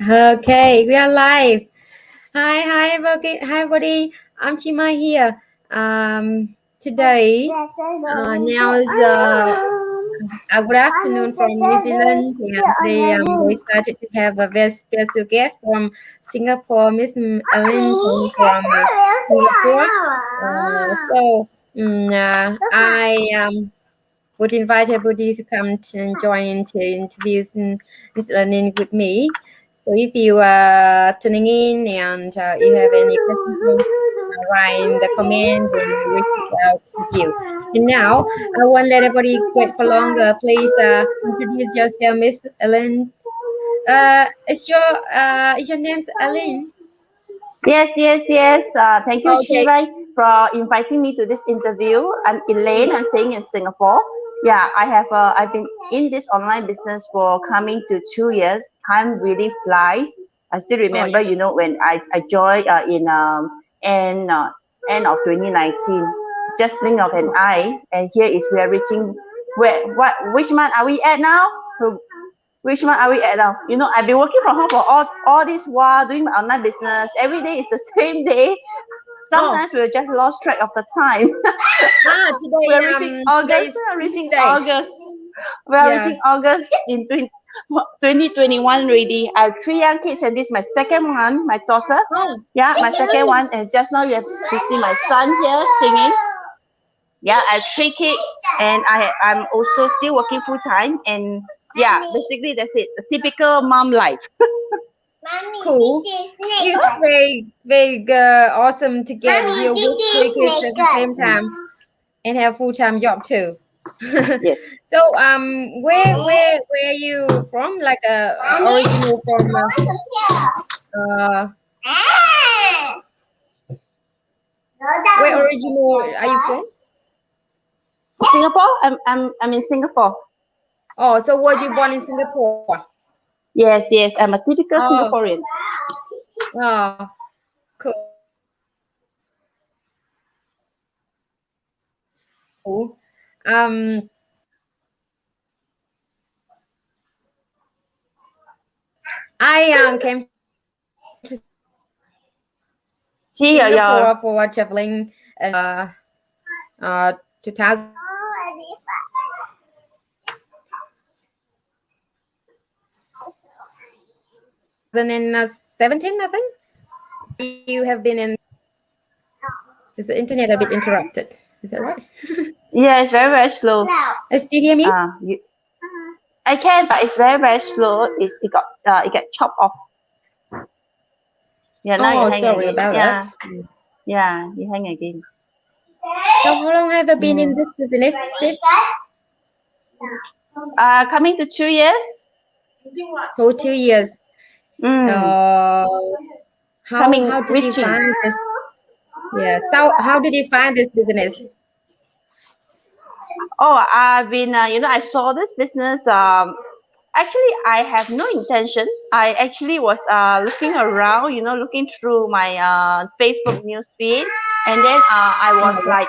Okay, we are live. Hi, everybody. I'm Chima here. Today, now is a good afternoon from New Zealand, and today I'm very excited to have a very special guest from Singapore, Miss Elaine Tan from Singapore. I would invite everybody to come and join into interviews and Miss Elaine with me. So if you are tuning in and you have any questions, write in the comment and we will reach out with you. And now I won't let everybody wait for longer. Please introduce yourself, Miss Elaine. Is your name Elaine? Yes. Thank you, Okay. Chirai, for inviting me to this interview. I'm Elaine. I'm staying in Singapore. Yeah, I've been in this online business for coming to 2 years. Time really flies. I still Oh remember, yeah. when I joined in end uh, end of 2019. It's just blink of an eye, and here is we are reaching. Which month are we at now? Which one are we at now? I've been working from home for all this while doing my online business. Every day is the same day. Oh. Sometimes we just lost track of the time. we Today are reaching today August. is We are reaching Tuesday. August. We are reaching Yes. August in 2021 already. I have three young kids, and this is my second one, my daughter. Oh. Yeah, my second one. And just now you have to see my son here singing. Yeah, I have three kids, and I'm also still working full time. And yeah, basically that's it. A typical mom life. Cool. It's very awesome to get deal with three kids at the same time and have full time job too. Yes. So where you from? Like original from uh where original are you from? Singapore. I'm in Singapore. Oh, so were you born in Singapore? Yes. I'm a typical Oh, Singaporean. oh, cool. I came to Gee, Singapore yeah. for traveling uh 2017, I think. You have been in. Is the internet a bit interrupted? Is that right? Yeah, it's very slow. Still hear me? You, I can, but it's very slow. It got chopped off. Yeah, now you Oh, hang sorry again. about that. Yeah, you hang again. So how long have you been in Mm. this business, sis? Coming to 2 years. For 2 years. Mm. Uh, Coming, how did you reaching. find this? Yeah. So how did you find this business? Oh, I've been, I saw this business. Actually, I have no intention. I actually was looking around, looking through my Facebook newsfeed, and then I was Oh, like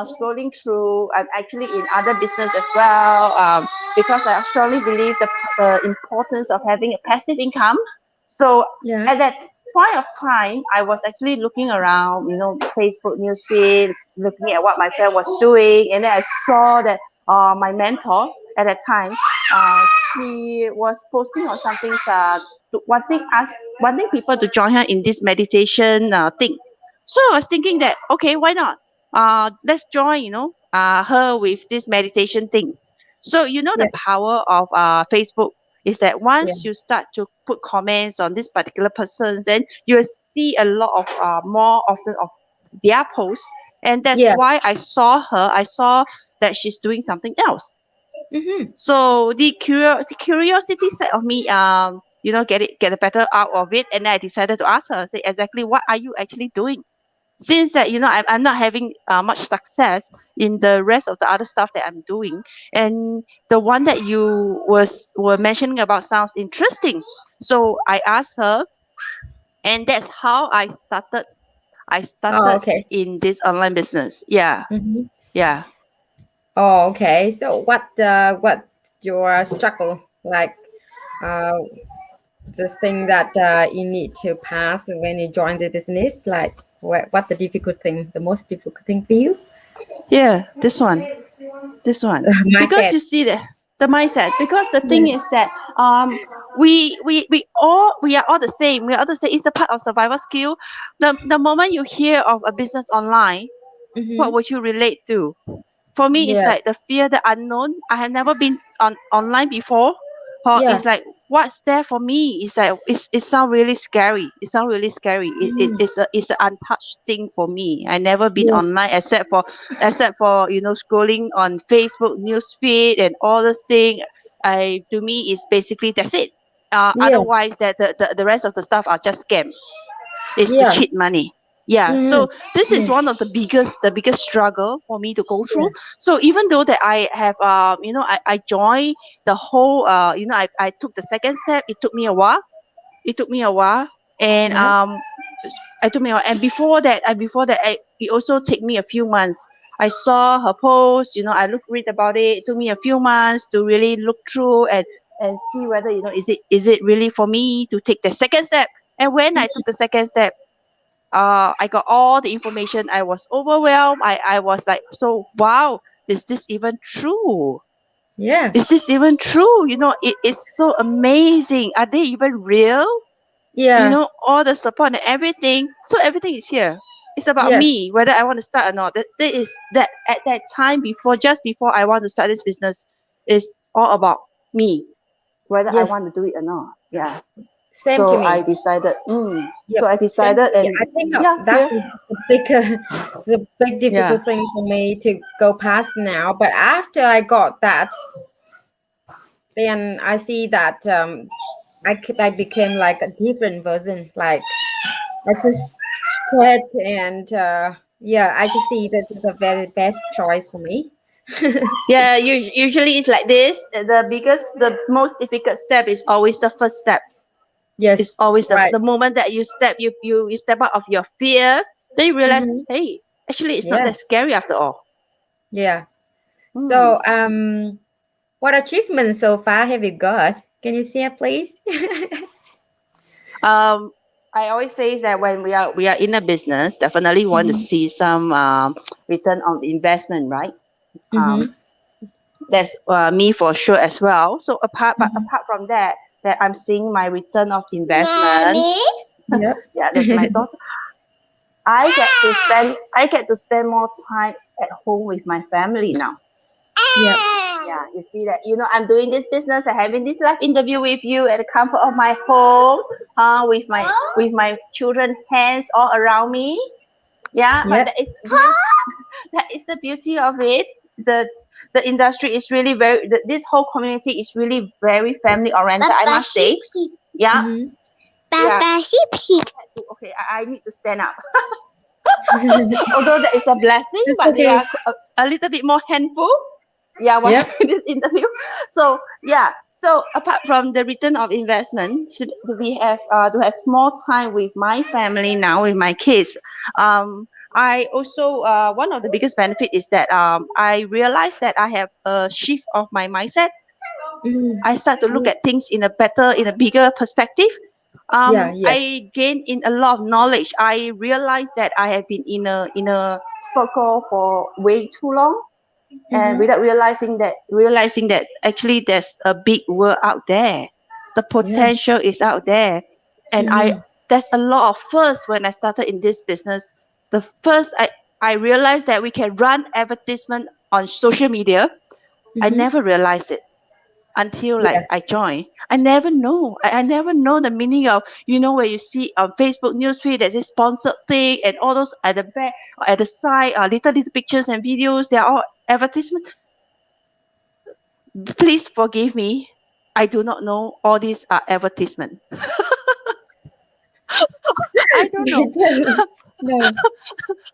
scrolling through. I'm actually in other business as well, because I strongly believe the importance of having a passive income. So yeah. at that point of time, I was actually looking around, Facebook newsfeed, looking at what my friend was doing, and then I saw that my mentor at that time, she was posting on something, wanting people to join her in this meditation thing. So I was thinking that, okay, why not? Let's join, her with this meditation thing. So the Yeah. power of Facebook is that Yeah. once you start to put comments on this particular person, then you will see a lot of more often of their posts, and that's Yeah. why I saw her. I saw that she's doing something else. Mm-hmm. So the curiosity side of me, get a better out of it, and then I decided to ask her, say exactly what are you actually doing? Since that I'm not having much success in the rest of the other stuff that I'm doing, and the one that you were mentioning about sounds interesting. So I asked her, and that's how I started. I Oh, started okay. in this online business. Yeah, Mm-hmm. yeah. Oh, okay. So what your struggle like? Uh, the thing that you need to pass when you join the business? Like what the difficult thing, the most difficult thing for you? Yeah, this one, because Mindset. you see the mindset. Because the thing Yeah. is that we are all the same. We are all the same. It's a part of survival skill. The moment you hear of a business online, what Mm-hmm. would you relate to? For me, it's Yeah. like the fear, the unknown. I have never been on online before. Or Yeah. it's like what's there for me? It's like it sounds really scary. It sounds really scary. Mm. It's an untouched thing for me. I never been Yeah. online except for scrolling on Facebook news feed and all this thing. I to me is basically that's it. Yeah. Otherwise that the rest of the stuff are just scam, is to Yeah. cheat money. Yeah, Mm-hmm. so this is Yeah. one of the biggest struggle for me to go Yeah. through. So even though that I have I joined the whole I took the second step. It took me a while. And Yeah. I took me a while. And before that it also take me a few months. I saw her post, I read about it. It took me a few months to really look through and see whether is it really for me to take the second step. And when I took the second step, I got all the information. I was overwhelmed. I was like, so wow, is this even true? Yeah. Is this even true? It is so amazing. Are they even real? Yeah. All the support and everything. So everything is here. It's about Yes. me, whether I want to start or not. That is that at that time just before I want to start this business, is all about me, whether I Yes. want to do it or not. Yeah. Same to So I me. decided. Yep. So I Same to decided, me. and I think yeah, that's yeah, the big, the big yeah. difficult thing for me to go past now. But after I got that, then I see that I became like a different version. Like I just quit and yeah, I just see that it's the very best choice for me. Yeah, usually it's like this. The most difficult step is always the first step. It's Yes, always the, right. the moment that you step out of your fear, then you realize, Mm-hmm. hey, actually it's not Yeah, that scary after all. yeah. Hmm. So, what achievements so far have you got? Can you share, please? Um, I always say that when we are in a business, definitely want to Mm-hmm. see some return on investment, right? Um, Mm-hmm. that's me for sure as well. So Mm-hmm. apart from that I'm seeing my return of investment. Yep. Yeah, that's my daughter. I get to spend more time at home with my family now. Yep. Yeah, you see that. I'm doing this business and having this live interview with you at the comfort of my home, with my children hands all around me. Yeah, but Yep. that is the beauty of it. The industry is really this whole community is really very family oriented, I must say. Yeah. Mm-hmm. Yeah. Okay, I need to stand up. Although that is a blessing, It's but they okay. are a little bit more handful. Yeah, while Yep. having this interview. So yeah, so apart from the return of investment, we have to have more time with my family now, with my kids. I also one of the biggest benefit is that I realized that I have a shift of my mindset. Mm-hmm. I start to look at things in a bigger perspective. Yeah. Yes. I gain in a lot of knowledge. I realized that I have been in a circle for way too long, and Mm-hmm. without realizing that actually there's a big world out there. The Yeah. potential is out there, and I Mm-hmm. there's a lot of first when I started in this business. The first I realized that we can run advertisement on social media. I Mm-hmm. never realized it until like Yeah. I joined. I never know. I never know the meaning of where you see on Facebook newsfeed there's this sponsored thing and all those at the back or at the side little pictures and videos. They are all advertisements. Please forgive me. I do not know all these are advertisement. I don't Me know. too. No.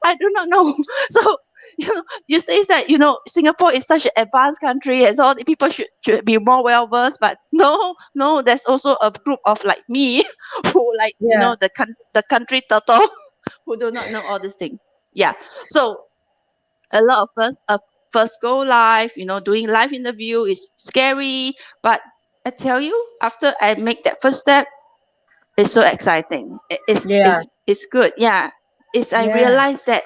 I do not know. So you say that Singapore is such an advanced country and so the people should be more well versed, but no, there's also a group of like me who like Yeah. the country turtle who do not know all these things. Yeah. So a lot of us first go live, doing live interview is scary, but I tell you, after I make that first step, it's so exciting. Yeah. It's good. Yeah. It's I Yeah. realized that,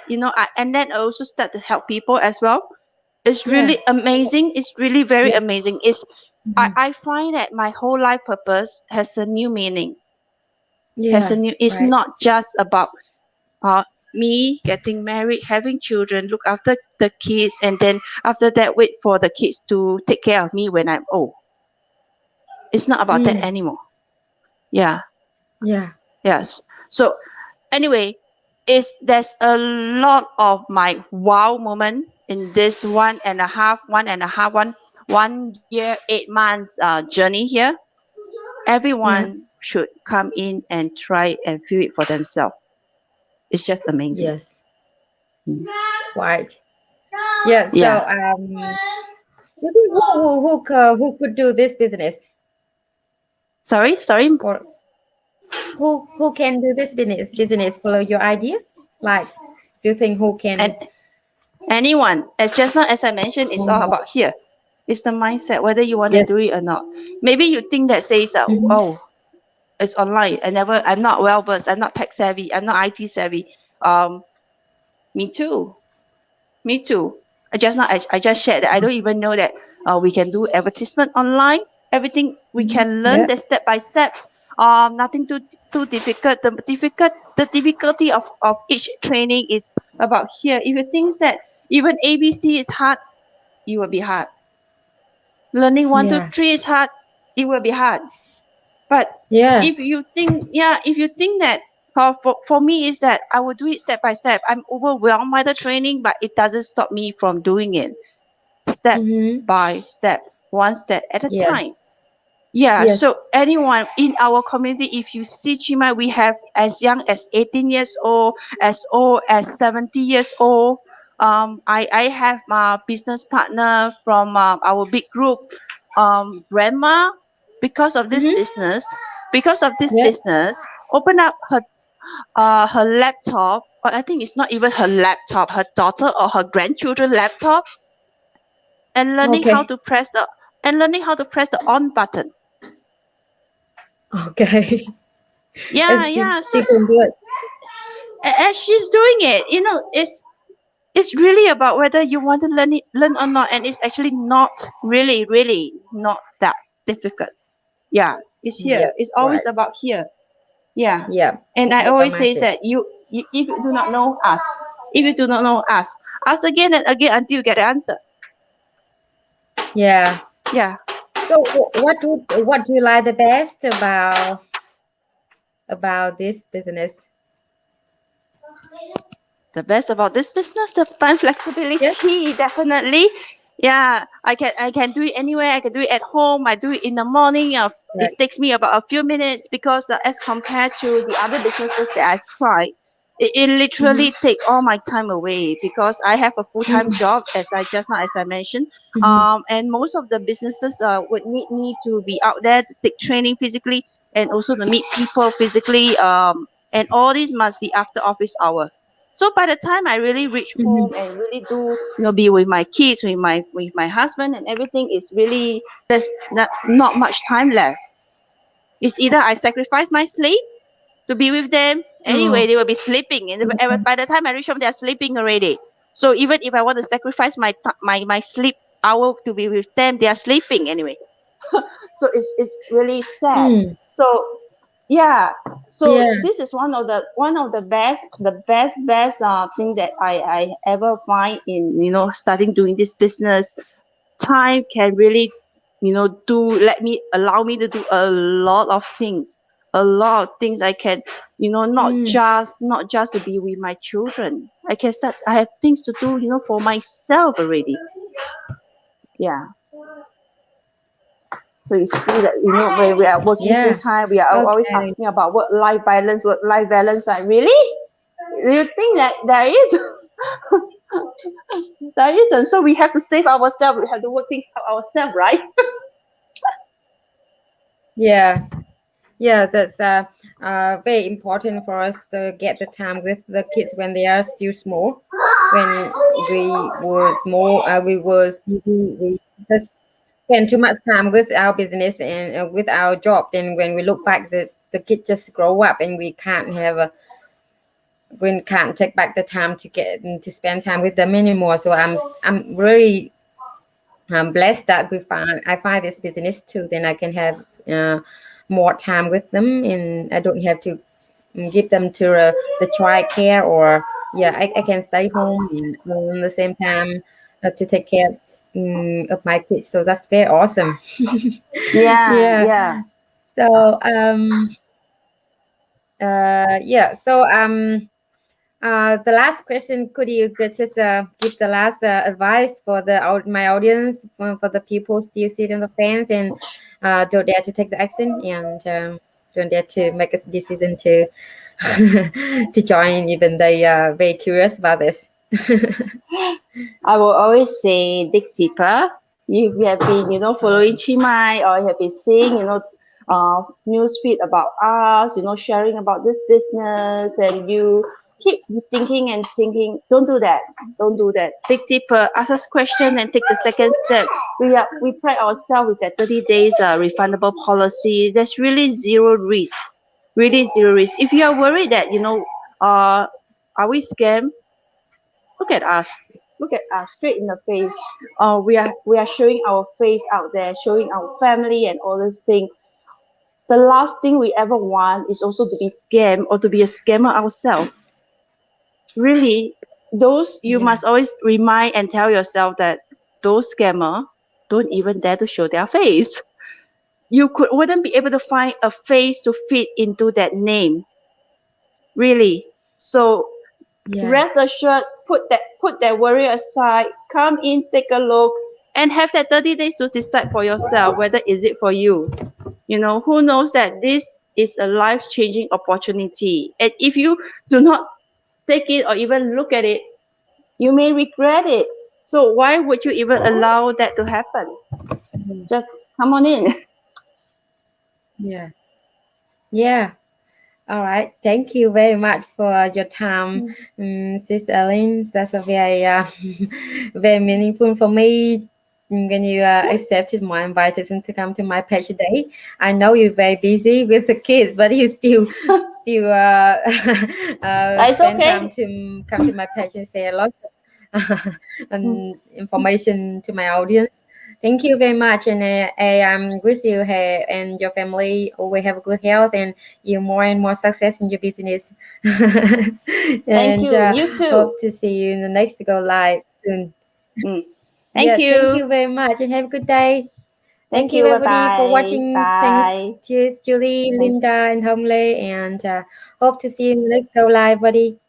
and then I also start to help people as well. It's Yeah. really amazing. It's really very Yes. amazing. Mhm. I find that my whole life purpose has a new meaning. Yeah. It's Right. not just about uh, me getting married, having children, look after the kids, and then after that, wait for the kids to take care of me when I'm old. It's not about that Mm. anymore. Yeah. Yeah. Yes. So anyway, is there's a lot of my wow moment in this 1 year, 8 months journey here. Yeah. Everyone should come in and try and feel it for themselves. It's just amazing. Yes. Right. Yeah. So Yeah. maybe who could do this business, Sorry. or who can do this business? Follow your idea. Like, do you think who And can? anyone, as just now as I mentioned, it's all Oh, about here. It's the mindset whether you want to yes. do it or not. Maybe you think that says that, Hmm. oh, it's online. I'm not well versed. I'm not tech savvy. I'm not IT savvy. Um, me too. Me too. I just shared that I don't even know that we can do advertisement online. Everything we can learn Yeah. the step by steps. Nothing too difficult. The difficulty of each training is about here. If you think that even ABC is hard, it will be hard. Learning one, two, Yeah. three is hard, it will be hard. But Yeah. if you think that for me is that I will do it step by step. I'm overwhelmed by the training, but it doesn't stop me from doing it step Mm-hmm. by step, one step at a Yeah. time. Yeah, Yes. so anyone in our community, if you see Chima, we have as young as 18 years old as 70 years old. I have my business partner from our big group, grandma, because of this Mm-hmm. business, because of this Yeah. business, open up her laptop, or I think it's not even her laptop, her daughter or her grandchildren laptop, and Okay. learning how to press the on button. Okay. Yeah, And yeah. she can do it. As she's doing it, it's really about whether you want to learn or not, and it's actually not really not that difficult. Yeah, it's here. Yep. It's always Right. about here. Yeah, Yep. and I That's our always say mindset. that if you do not know us, if you do not know us, ask again and again until you get the answer. Yeah. Yeah. So what do you like the best about this business? The best about this business, the time Yes. flexibility, definitely. Yeah, I can do it anywhere. I can do it at home. I do it in the morning. Right. It takes me about a few minutes because as compared to the other businesses that I tried, it literally Mm-hmm. take all my time away because I have a full-time Mm-hmm. job as I mentioned. Mm-hmm. And most of the businesses would need me to be out there to take training physically and also to meet people physically. And all these must be after office hour. So by the time I really reach home Mm-hmm. and really do, be with my kids, with my husband and everything, is really there's not much time left. It's either I sacrifice my sleep to be with them. Anyway, Oh. they will be sleeping, and by the time I reach home, they are sleeping already. So even if I want to sacrifice my sleep hour to be with them, they are sleeping anyway. So it's really sad. Mm. So yeah, so Yeah. this is one of the best thing that I ever find in starting doing this business. Time can really do let me allow me to do a lot of things. I can Mm. not just to be with my children. I have things to do for myself already. Yeah. So you see that when we are working full Yeah. time, we are always Okay. asking about work life balance. Like really, do you think that there is? There isn't. So we have to save ourselves. We have to work things out ourselves, right? Yeah. Yeah. That's very important for us to get the time with the kids when they are still small. When we was small, we was busy. We just spend too much time with our business and with our job, then when we look back, the kid just grow up and we can't take back the time to get to spend time with them anymore. So I'm really blessed that I find this business too. Then I can have more time with them, and I don't have to give them to the child care, or yeah, I can stay home and at the same time to take care of my kids. So that's very awesome. Yeah, Yeah. yeah. So yeah. So the last question, could you just give the last advice for my audience, for the people still sitting on the fence and don't dare to take the action, and don't dare to make a decision to to join, even they are very curious about this. I will always say dig deeper. If you have been, following Chimai, or you have been seeing, news feed about us, sharing about this business, and you keep thinking and thinking, don't do that. Don't do that. Dig deeper, ask us questions, and take the second step. We pride ourselves with that 30 days refundable policy. There's really zero risk. Really zero risk. If you are worried that, are we scammed? Look at us. Look at us straight in the face. We are showing our face out there, showing our family and all this thing. The last thing we ever want is also to be scammed or to be a scammer ourselves. Really, those you Yeah, must always remind and tell yourself that those scammer don't even dare to show their face. You wouldn't be able to find a face to fit into that name. Really. So yeah, rest assured, put that worry aside, come in, take a look, and have that 30 days to decide for yourself whether is it for you. Who knows that this is a life-changing opportunity. And if you do not take it or even look at it, you may regret it. So why would you even allow that to happen? Just come on in. yeah, yeah. All right. Thank you very much for your time, Sis Ellen. That's a very, very meaningful for me when you accepted my invitation to come to my page today. I know you're very busy with the kids, but you still It's spend time okay. to come to my page and say a lot Mm. and information to my audience. Thank you very much, and I wish you and your family always have good health and you more and more success in your business. Thank And you. You too. hope to see you in the next go live soon. Mm. Thank Yeah, thank you. you very much, and have a good day. Thank Thank you, you. Bye everybody, for bye. watching. Thanks, Bye. Julie, Thank Linda, and Homely, and hope to see you in the next go live, buddy.